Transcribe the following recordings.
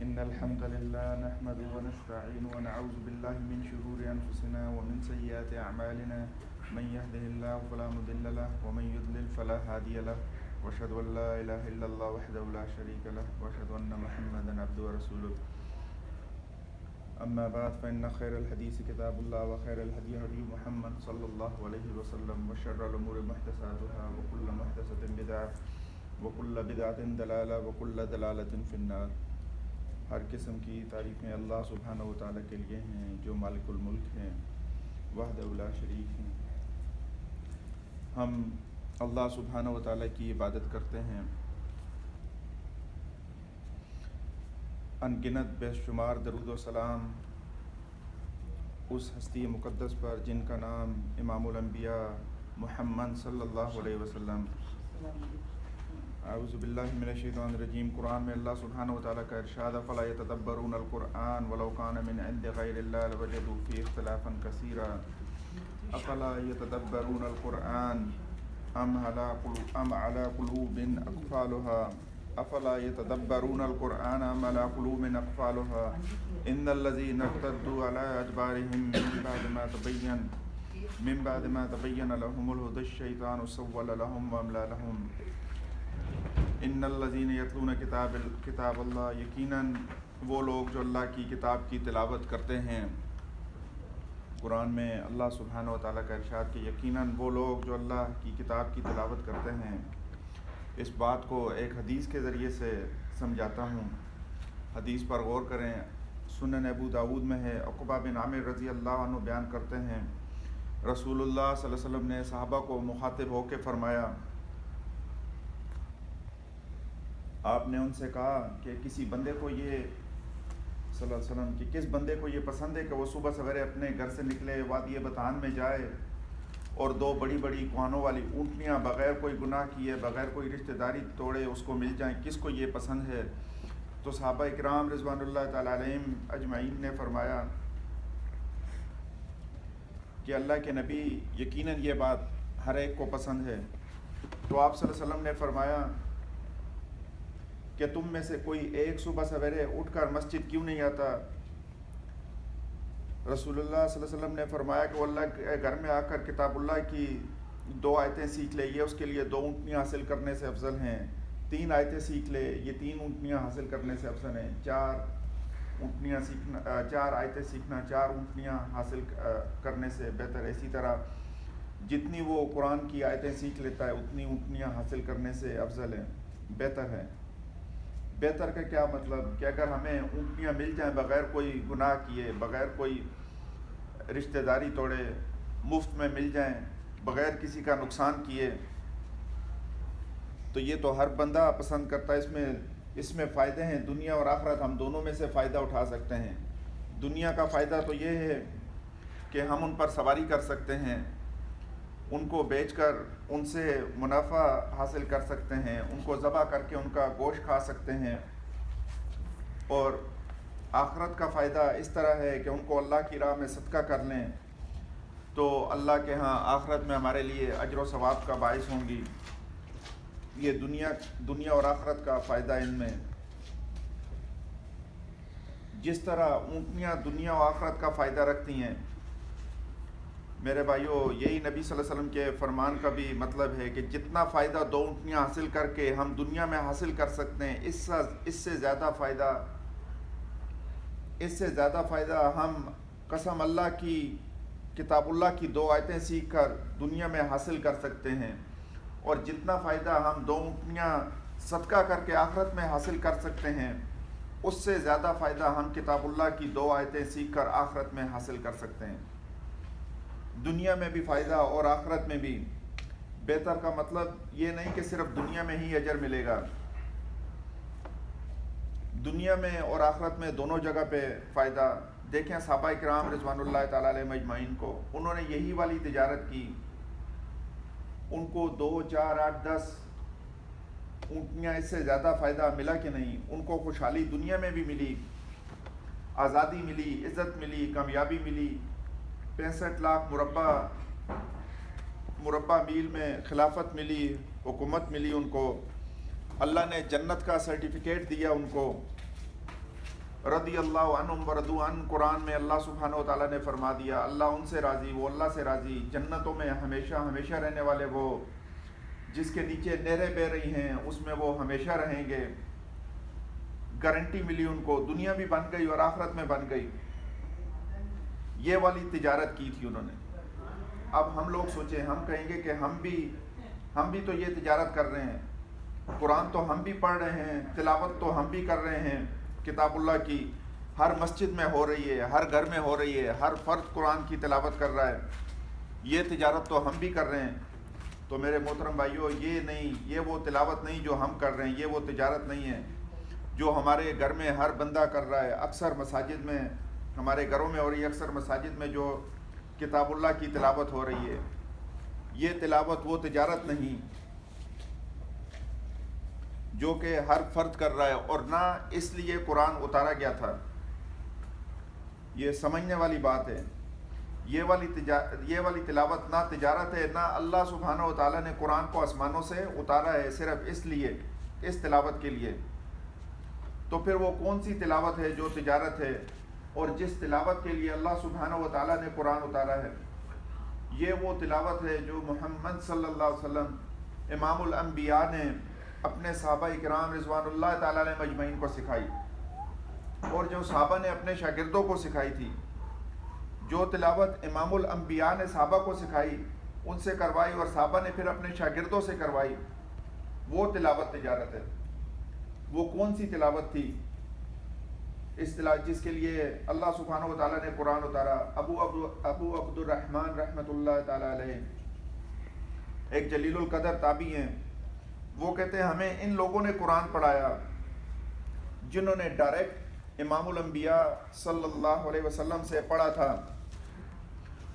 إن الحمد لله نحمده ونستعينه ونعوذ بالله من شرور أنفسنا ومن سيئات أعمالنا من يهده الله فلا مضل له ومن يضلل فلا هادي له وأشهد أن لا إله إلا الله وحده لا شريك له وأشهد أن محمدا عبده ورسوله أما بعد فإن خير الحديث كتاب الله وخير الهدي هدي محمد صلى الله عليه وسلم وشر الأمور محدثاتها وكل محدثة بدعة وكل بدعة ضلالة وكل ضلالة في النار۔ ہر قسم کی تعریفیں اللہ سبحانہ و تعالیٰ کے لیے ہیں جو مالک الملک ہیں، وحدہ لا شریک ہیں۔ ہم اللہ سبحانہ و تعالیٰ کی عبادت کرتے ہیں، ان گنت بے شمار درود و سلام اس ہستی مقدس پر جن کا نام امام الانبیاء محمد صلی اللہ علیہ وسلم۔ اعوذ باللہ من الشیطان الرجیم۔ قرآن میں اللہ سبحانہ و تعالیٰ کا ارشاد فلا یتدبرون القرآن ولو کان من عند غیر اللہ لوجدوا فیہ اختلافا کثیرا افلا یتدبرون القرآن ام علی قلوب اقفالها افلا یتدبرون القرآن ام علی قلوب اقفالها ان الذین ارتدوا علی ادبارهم من بعد ما تبین لهم الهدى الشیطان سول لهم واملا لهم ان الذین یتلون کتاب اللہ، یقیناً وہ لوگ جو اللہ کی کتاب کی تلاوت کرتے ہیں۔ قرآن میں اللہ سبحانہ و تعالیٰ کا ارشاد کہ یقیناً وہ لوگ جو اللہ کی کتاب کی تلاوت کرتے ہیں۔ اس بات کو ایک حدیث کے ذریعے سے سمجھاتا ہوں، حدیث پر غور کریں۔ سنن ابو داود میں ہے، عقبہ بن عامر رضی اللہ عنہ بیان کرتے ہیں رسول اللہ صلی اللہ علیہ وسلم نے صحابہ کو مخاطب ہو کے فرمایا، آپ نے ان سے کہا کہ کسی بندے کو یہ صلی اللہ علیہ وسلم کہ کس بندے کو یہ پسند ہے کہ وہ صبح سویرے اپنے گھر سے نکلے، وادی بطان میں جائے اور دو بڑی بڑی کوہنوں والی اونٹنیاں بغیر کوئی گناہ کیے، بغیر کوئی رشتہ داری توڑے اس کو مل جائیں، کس کو یہ پسند ہے؟ تو صحابہ اکرام رضوان اللہ تعالیٰ علیہم اجمعین نے فرمایا کہ اللہ کے نبی یقیناً یہ بات ہر ایک کو پسند ہے۔ تو آپ صلی اللہ علیہ وسلم نے فرمایا کہ تم میں سے کوئی ایک صبح سویرے اٹھ کر مسجد کیوں نہیں آتا؟ رسول اللہ صلی اللہ علیہ وسلم نے فرمایا کہ وہ اللہ کے گھر میں آ کر کتاب اللہ کی 2 آیتیں سیکھ لے، یہ اس کے لیے 2 اونٹنیاں حاصل کرنے سے افضل ہیں۔ 3 آیتیں سیکھ لے، یہ 3 اونٹنیاں حاصل کرنے سے افضل ہیں۔ 4 آیتیں سیکھنا 4 اونٹنیاں حاصل کرنے سے بہتر ہے۔ اسی طرح جتنی وہ قرآن کی آیتیں سیکھ لیتا ہے اتنی اونٹنیاں حاصل کرنے سے افضل ہے، بہتر ہے۔ بہتر کا کیا مطلب کہ اگر ہمیں اونٹنیاں مل جائیں بغیر کوئی گناہ کیے، بغیر کوئی رشتہ داری توڑے، مفت میں مل جائیں بغیر کسی کا نقصان کیے، تو یہ تو ہر بندہ پسند کرتا ہے۔ اس میں فائدے ہیں، دنیا اور آخرت ہم دونوں میں سے فائدہ اٹھا سکتے ہیں۔ دنیا کا فائدہ تو یہ ہے کہ ہم ان پر سواری کر سکتے ہیں، ان کو بیچ کر ان سے منافع حاصل کر سکتے ہیں، ان کو ذبح کر کے ان کا گوشت کھا سکتے ہیں۔ اور آخرت کا فائدہ اس طرح ہے کہ ان کو اللہ کی راہ میں صدقہ کر لیں تو اللہ کے ہاں آخرت میں ہمارے لیے اجر و ثواب کا باعث ہوں گی۔ یہ دنیا اور آخرت کا فائدہ ان میں۔ جس طرح اونٹنیاں دنیا اور آخرت کا فائدہ رکھتی ہیں، میرے بھائیو، یہی نبی صلی اللہ علیہ وسلم کے فرمان کا بھی مطلب ہے کہ جتنا فائدہ 2 اونٹنیاں حاصل کر کے ہم دنیا میں حاصل کر سکتے ہیں، اس سے زیادہ فائدہ ہم قسم اللہ کی کتاب اللہ کی 2 آیتیں سیکھ کر دنیا میں حاصل کر سکتے ہیں، اور جتنا فائدہ ہم 2 اونٹنیاں صدقہ کر کے آخرت میں حاصل کر سکتے ہیں، اس سے زیادہ فائدہ ہم کتاب اللہ کی 2 آیتیں سیکھ کر آخرت میں حاصل کر سکتے ہیں۔ دنیا میں بھی فائدہ اور آخرت میں بھی۔ بہتر کا مطلب یہ نہیں کہ صرف دنیا میں ہی اجر ملے گا، دنیا میں اور آخرت میں دونوں جگہ پہ فائدہ۔ دیکھیں صحابہ اکرام رضوان اللہ تعالیٰ علیہ مجمعین کو، انہوں نے یہی والی تجارت کی، ان کو 2 4 8 10 اونٹنیاں اس سے زیادہ فائدہ ملا کہ نہیں؟ ان کو خوشحالی دنیا میں بھی ملی، آزادی ملی، عزت ملی، کامیابی ملی، 65 لاکھ مربع میل میں خلافت ملی، حکومت ملی ان کو، اللہ نے جنت کا سرٹیفکیٹ دیا ان کو۔ رضی اللہ عنہم ورضوا عنہ، قرآن میں اللہ سبحانہ و تعالیٰ نے فرما دیا اللہ ان سے راضی، وہ اللہ سے راضی، جنتوں میں ہمیشہ ہمیشہ رہنے والے، وہ جس کے نیچے نہریں بہہ رہی ہیں اس میں وہ ہمیشہ رہیں گے، گارنٹی ملی ان کو، دنیا بھی بن گئی اور آخرت میں بن گئی۔ یہ والی تجارت کی تھی انہوں نے۔ اب ہم لوگ سوچیں، ہم کہیں گے کہ ہم بھی تو یہ تجارت کر رہے ہیں، قرآن تو ہم بھی پڑھ رہے ہیں، تلاوت تو ہم بھی کر رہے ہیں کتاب اللہ کی، ہر مسجد میں ہو رہی ہے، ہر گھر میں ہو رہی ہے، ہر فرد قرآن کی تلاوت کر رہا ہے، یہ تجارت تو ہم بھی کر رہے ہیں۔ تو میرے محترم بھائیوں، یہ وہ تلاوت نہیں جو ہم کر رہے ہیں، یہ وہ تجارت نہیں ہے جو ہمارے گھر میں ہر بندہ کر رہا ہے۔ اکثر مساجد میں، ہمارے گھروں میں ہو رہی ہے، اکثر مساجد میں جو کتاب اللہ کی تلاوت ہو رہی ہے، یہ تلاوت وہ تجارت نہیں جو کہ ہر فرد کر رہا ہے، اور نہ اس لیے قرآن اتارا گیا تھا۔ یہ سمجھنے والی بات ہے۔ یہ والی تلاوت نہ تجارت ہے، نہ اللہ سبحانہ و تعالیٰ نے قرآن کو آسمانوں سے اتارا ہے صرف اس لیے، اس تلاوت کے لیے۔ تو پھر وہ کون سی تلاوت ہے جو تجارت ہے؟ اور جس تلاوت کے لیے اللہ سبحانہ و تعالیٰ نے قرآن اتارا ہے، یہ وہ تلاوت ہے جو محمد صلی اللہ علیہ وسلم امام الانبیاء نے اپنے صحابہ اکرام رضوان اللہ تعالیٰ علیہ مجمعین کو سکھائی، اور جو صحابہ نے اپنے شاگردوں کو سکھائی تھی۔ جو تلاوت امام الانبیاء نے صحابہ کو سکھائی، ان سے کروائی، اور صحابہ نے پھر اپنے شاگردوں سے کروائی، وہ تلاوت تجارت ہے۔ وہ کون سی تلاوت تھی؟ اس تلاوت جس کے لیے اللہ سبحانہ و تعالیٰ نے قرآن اتارا۔ ابو عبد الرحمن رحمۃ اللہ تعالیٰ علیہ ایک جلیل القدر تابعی ہیں، وہ کہتے ہیں ہمیں ان لوگوں نے قرآن پڑھایا جنہوں نے ڈائریکٹ امام الانبیاء صلی اللہ علیہ وسلم سے پڑھا تھا۔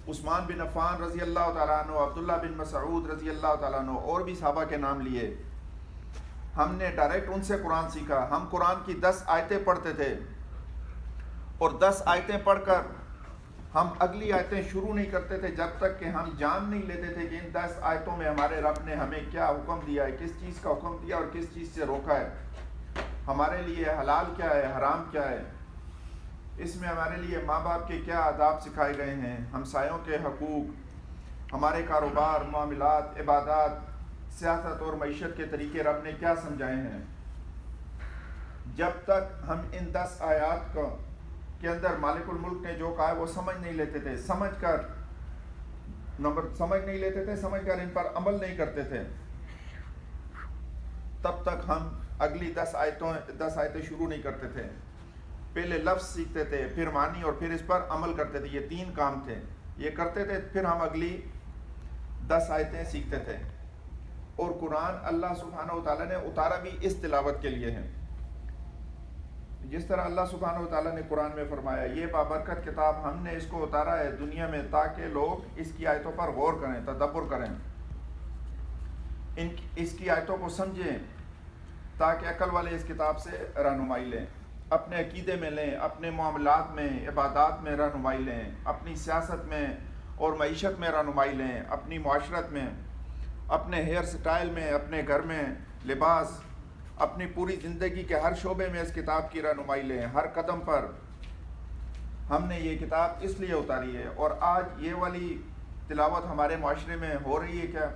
عثمان بن عفان رضی اللہ تعالیٰ عنہ، عبداللہ بن مسعود رضی اللہ تعالیٰ عنہ، اور بھی صحابہ کے نام لیے۔ ہم نے ڈائریکٹ ان سے قرآن سیکھا۔ ہم قرآن کی 10 آیتیں پڑھتے تھے، اور 10 آیتیں پڑھ کر ہم اگلی آیتیں شروع نہیں کرتے تھے جب تک کہ ہم جان نہیں لیتے تھے کہ ان 10 آیتوں میں ہمارے رب نے ہمیں کیا حکم دیا ہے، کس چیز کا حکم دیا اور کس چیز سے روکا ہے، ہمارے لیے حلال کیا ہے، حرام کیا ہے، اس میں ہمارے لیے ماں باپ کے کیا آداب سکھائے گئے ہیں، ہمسایوں کے حقوق، ہمارے کاروبار، معاملات، عبادات، سیاست اور معیشت کے طریقے رب نے کیا سمجھائے ہیں۔ جب تک ہم ان 10 آیات کے اندر مالک الملک نے جو کہا ہے وہ سمجھ نہیں لیتے تھے، سمجھ کر ان پر عمل نہیں کرتے تھے، تب تک ہم اگلی 10 آیتیں شروع نہیں کرتے تھے۔ پہلے لفظ سیکھتے تھے، پھر معنی، اور پھر اس پر عمل کرتے تھے۔ یہ 3 کام تھے، یہ کرتے تھے، پھر ہم اگلی 10 آیتیں سیکھتے تھے۔ اور قرآن اللہ سبحانہ و تعالیٰ نے اتارا بھی اس تلاوت کے لیے ہے۔ جس طرح اللہ سبحانہ و تعالیٰ نے قرآن میں فرمایا، یہ بابرکت کتاب ہم نے اس کو اتارا ہے دنیا میں تاکہ لوگ اس کی آیتوں پر غور کریں، تدبر کریں، اس کی آیتوں کو سمجھیں، تاکہ عقل والے اس کتاب سے رہنمائی لیں، اپنے عقیدے میں لیں، اپنے معاملات میں، عبادات میں رہنمائی لیں، اپنی سیاست میں اور معیشت میں رہنمائی لیں، اپنی معاشرت میں، اپنے ہیئر سٹائل میں، اپنے گھر میں لباس، اپنی پوری زندگی کے ہر شعبے میں اس کتاب کی رہنمائی لیں۔ ہر قدم پر ہم نے یہ کتاب اس لیے اتاری ہے۔ اور آج یہ والی تلاوت ہمارے معاشرے میں ہو رہی ہے کیا؟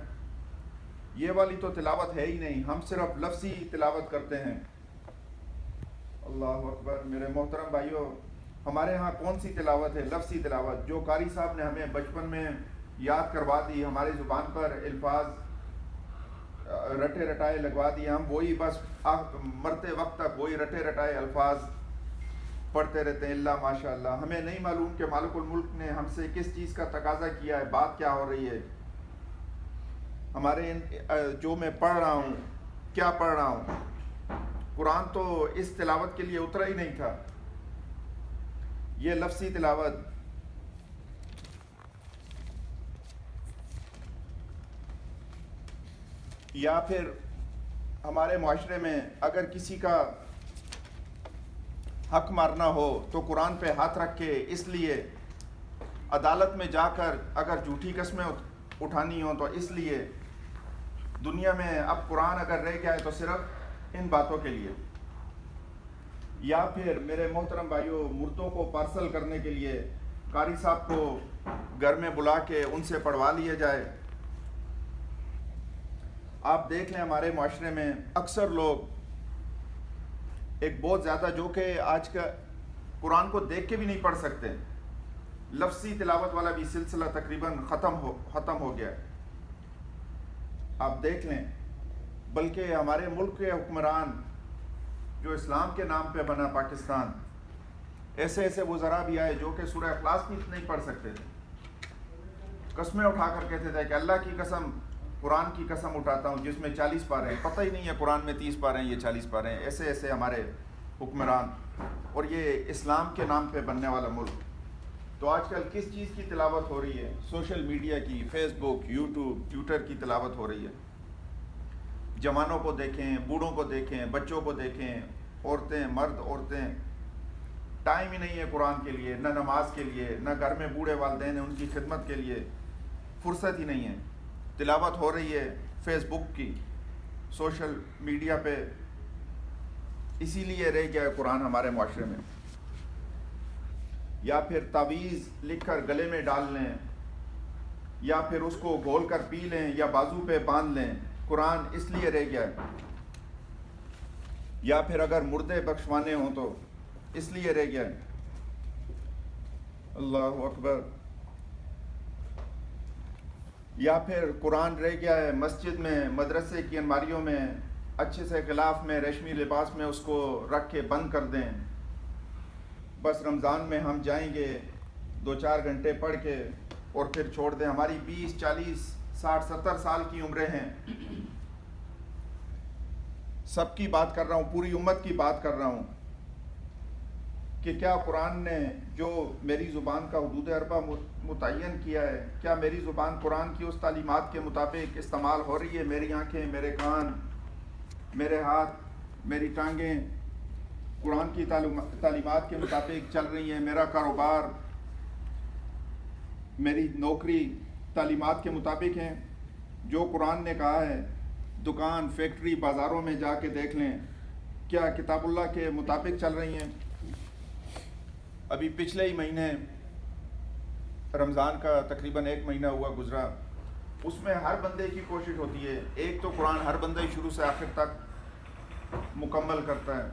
یہ والی تو تلاوت ہے ہی نہیں، ہم صرف لفظی تلاوت کرتے ہیں۔ اللہ اکبر۔ میرے محترم بھائیوں، ہمارے ہاں کون سی تلاوت ہے؟ لفظی تلاوت، جو قاری صاحب نے ہمیں بچپن میں یاد کروا دی، ہماری زبان پر الفاظ رٹے رٹائے لگوا دیے، ہم وہی بس مرتے وقت تک وہی رٹے رٹائے الفاظ پڑھتے رہتے ہیں۔ اللہ ماشاء اللہ، ہمیں نہیں معلوم کہ مالک الملک نے ہم سے کس چیز کا تقاضا کیا ہے، بات کیا ہو رہی ہے، ہمارے جو میں پڑھ رہا ہوں کیا پڑھ رہا ہوں۔ قرآن تو اس تلاوت کے لیے اترا ہی نہیں تھا۔ یہ لفظی تلاوت، یا پھر ہمارے معاشرے میں اگر کسی کا حق مارنا ہو تو قرآن پہ ہاتھ رکھ کے، اس لیے عدالت میں جا کر اگر جھوٹی قسمیں اٹھانی ہوں تو اس لیے دنیا میں اب قرآن اگر رہ گیا ہے تو صرف ان باتوں کے لیے۔ یا پھر میرے محترم بھائیوں مردوں کو پارسل کرنے کے لیے قاری صاحب کو گھر میں بلا کے ان سے پڑھوا لیا جائے۔ آپ دیکھ لیں ہمارے معاشرے میں اکثر لوگ ایک بہت زیادہ جو کہ آج کا قرآن کو دیکھ کے بھی نہیں پڑھ سکتے، لفظی تلاوت والا بھی سلسلہ تقریباً ختم ہو گیا ہے۔ آپ دیکھ لیں بلکہ ہمارے ملک کے حکمران جو اسلام کے نام پہ بنا پاکستان، ایسے ایسے وزراء بھی آئے جو کہ سورہ اخلاص بھی نہیں پڑھ سکتے تھے، قسمیں اٹھا کر کہتے تھے کہ اللہ کی قسم، قرآن کی قسم اٹھاتا ہوں جس میں 40 پارے ہیں، پتہ ہی نہیں ہے قرآن میں 30 پارے ہیں، یہ 40 پارے ہیں۔ ایسے ایسے ہمارے حکمران، اور یہ اسلام کے نام پہ بننے والا ملک۔ تو آج کل کس چیز کی تلاوت ہو رہی ہے؟ سوشل میڈیا کی، فیس بک، یوٹیوب، ٹویٹر کی تلاوت ہو رہی ہے۔ جوانوں کو دیکھیں، بوڑھوں کو دیکھیں، بچوں کو دیکھیں، عورتیں، مرد، عورتیں، ٹائم ہی نہیں ہے قرآن کے لیے، نہ نماز کے لیے، نہ گھر میں بوڑھے والدین ہیں ان کی خدمت کے لیے فرصت ہی نہیں ہے۔ تلاوت ہو رہی ہے فیس بک کی، سوشل میڈیا پہ، اسی لیے رہ گیا ہے قرآن ہمارے معاشرے میں۔ یا پھر تعویذ لکھ کر گلے میں ڈال لیں، یا پھر اس کو گھول کر پی لیں، یا بازو پہ باندھ لیں، قرآن اس لیے رہ گیا ہے۔ یا پھر اگر مردے بخشوانے ہوں تو اس لیے رہ گیا ہے۔ اللہ اکبر۔ یا پھر قرآن رہ گیا ہے مسجد میں، مدرسے کی الماریوں میں، اچھے سے غلاف میں، ریشمی لباس میں اس کو رکھ کے بند کر دیں، بس رمضان میں ہم جائیں گے 2-4 گھنٹے پڑھ کے اور پھر چھوڑ دیں۔ ہماری 20، 40، 60، 70 سال کی عمریں ہیں، سب کی بات کر رہا ہوں، پوری امت کی بات کر رہا ہوں کہ کیا قرآن نے جو میری زبان کا حدود اربع متعین کیا ہے، کیا میری زبان قرآن کی اس تعلیمات کے مطابق استعمال ہو رہی ہے؟ میری آنکھیں، میرے کان، میرے ہاتھ، میری ٹانگیں قرآن کی تعلیمات کے مطابق چل رہی ہیں؟ میرا کاروبار، میری نوکری تعلیمات کے مطابق ہیں جو قرآن نے کہا ہے؟ دکان، فیکٹری، بازاروں میں جا کے دیکھ لیں، کیا کتاب اللہ کے مطابق چل رہی ہیں؟ ابھی پچھلے ہی مہینے رمضان کا تقریباً 1 مہینہ ہوا گزرا، اس میں ہر بندے کی کوشش ہوتی ہے، ایک تو قرآن ہر بندہ ہی شروع سے آخر تک مکمل کرتا ہے،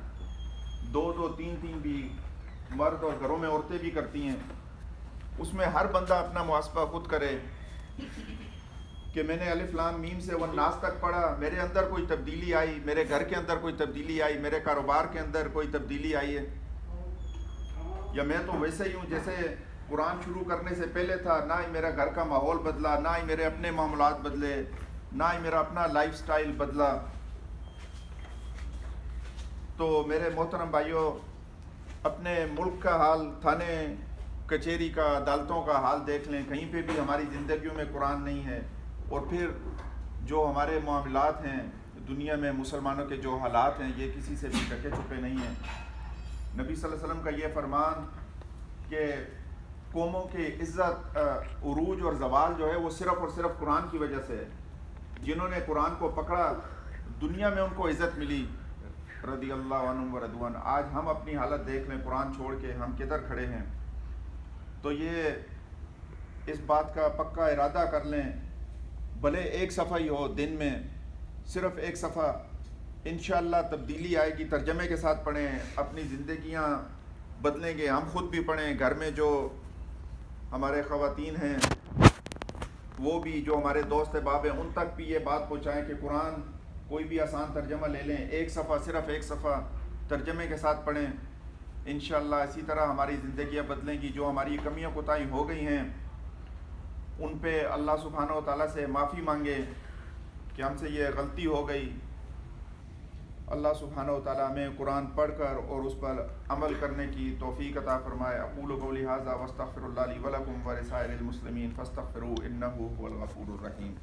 2-2، 3-3 بھی مرد اور گھروں میں عورتیں بھی کرتی ہیں۔ اس میں ہر بندہ اپنا محاسبہ خود کرے کہ میں نے الف لام میم سے والناس تک پڑھا، میرے اندر کوئی تبدیلی آئی، میرے گھر کے اندر کوئی تبدیلی آئی، میرے کاروبار کے اندر کوئی تبدیلی آئی ہے، یا میں تو ویسے ہی ہوں جیسے قرآن شروع کرنے سے پہلے تھا، نہ ہی میرا گھر کا ماحول بدلا، نہ ہی میرے اپنے معاملات بدلے، نہ ہی میرا اپنا لائف سٹائل بدلا۔ تو میرے محترم بھائیوں، اپنے ملک کا حال، تھانے کچہری کا، عدالتوں کا حال دیکھ لیں، کہیں پہ بھی ہماری زندگیوں میں قرآن نہیں ہے۔ اور پھر جو ہمارے معاملات ہیں دنیا میں، مسلمانوں کے جو حالات ہیں، یہ کسی سے بھی ڈھکے چھپے نہیں ہیں۔ نبی صلی اللہ علیہ وسلم کا یہ فرمان کہ قوموں کی عزت، عروج اور زوال جو ہے وہ صرف اور صرف قرآن کی وجہ سے ہے۔ جنہوں نے قرآن کو پکڑا دنیا میں ان کو عزت ملی، رضی اللہ عنہم ورضوان۔ آج ہم اپنی حالت دیکھ لیں، قرآن چھوڑ کے ہم کدھر کھڑے ہیں۔ تو یہ اس بات کا پکا ارادہ کر لیں، بھلے 1 صفحہ ہی ہو دن میں، صرف 1 صفحہ، انشاءاللہ تبدیلی آئے گی۔ ترجمے کے ساتھ پڑھیں، اپنی زندگیاں بدلیں گے۔ ہم خود بھی پڑھیں، گھر میں جو ہمارے خواتین ہیں وہ بھی، جو ہمارے دوست احباب ہیں ان تک بھی یہ بات پہنچائیں کہ قرآن کوئی بھی آسان ترجمہ لے لیں، 1 صفحہ، صرف 1 صفحہ ترجمے کے ساتھ پڑھیں۔ انشاءاللہ اسی طرح ہماری زندگیاں بدلیں گی۔ جو ہماری کمیاں کوتاہی ہو گئی ہیں ان پہ اللہ سبحانہ و تعالیٰ سے معافی مانگے کہ ہم سے یہ غلطی ہو گئی۔ اللہ سبحانہ و تعالیٰ ہمیں قرآن پڑھ کر اور اس پر عمل کرنے کی توفیق عطا فرمائے۔ اقول قولی ھذا واستغفر اللہ لی ولکم ولسائر المسلمین فاستغفروہ انہ ھو الغفور الرحیم۔